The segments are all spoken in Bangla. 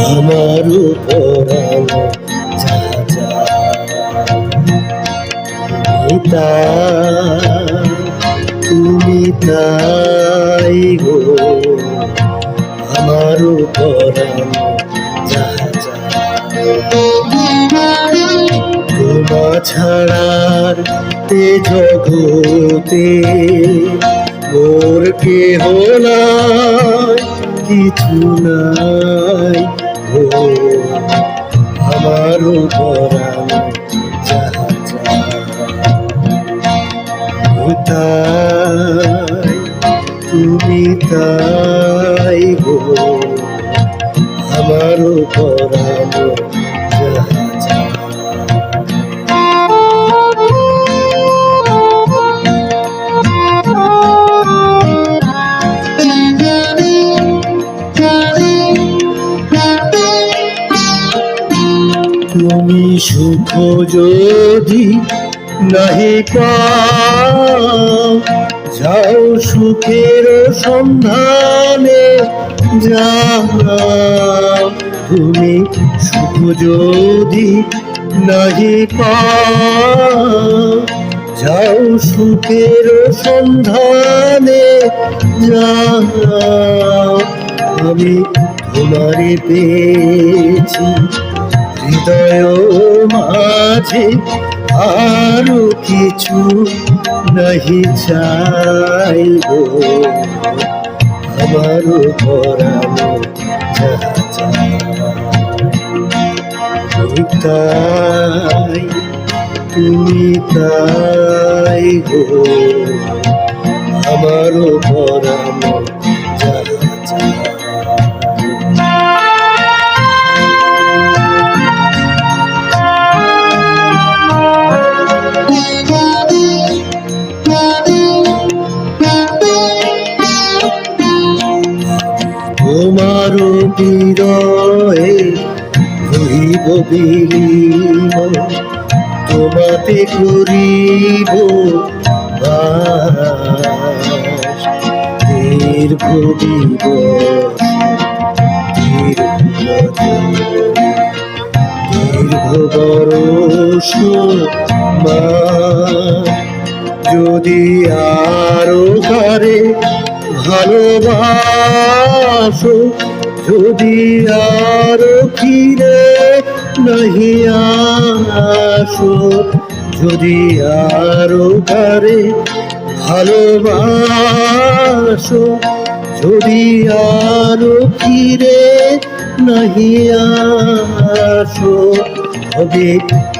আমার পরানো যা যা তুমি তাই গো আমার পরানো যা যা তোমা ছাড়ার তে জগতে মোর কেহ নাই কিছু নাই গো আমার পরানো যা যা তুমি তাই গো আমার পরানো যা যা তুমি সুখ যদি নাহি পাও যাও সুখের সন্ধানে যাও তুমি সুখ যদি নাহি পাও যাও সুখের সন্ধানে যাও আমি তোমারে পেয়েছি হৃদয় মাঝে আরো কিছু নাহি চাই গো আমার পরানো যা চাই তুমি তাই গো আমার পরানো যা চাই তোমার বিরহে হইব বিলীন তোমাতে করিব বাস দীর্ঘ দিবস দীর্ঘ বরষ মাস যদি আরো কারে ভালোবাসো যদি আরো ফিরে নাহি আসো যদি আরো কারে ভালোবাসো যদি আরো ফিরে নাহি আসো তবে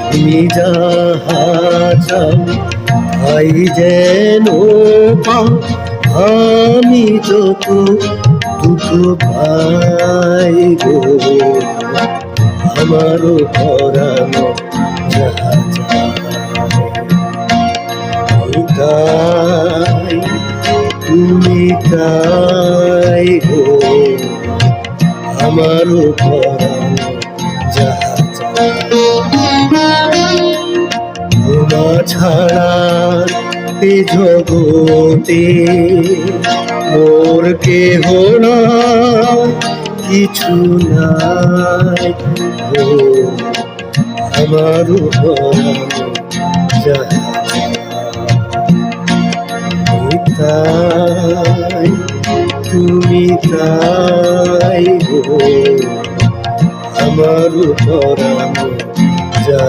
তুমি যাহা চাও তাই যেন পাও আমি যত দুঃখ পাই গো আমার পরানো যা চাই তুমি তাই গো আমার পরানো যা তোমা ছাড়া এ জগতে মোর কেহ নাই কিছু নাই গো আমার পরানো যা চাই তুমি তাই গো আমার পরানো যা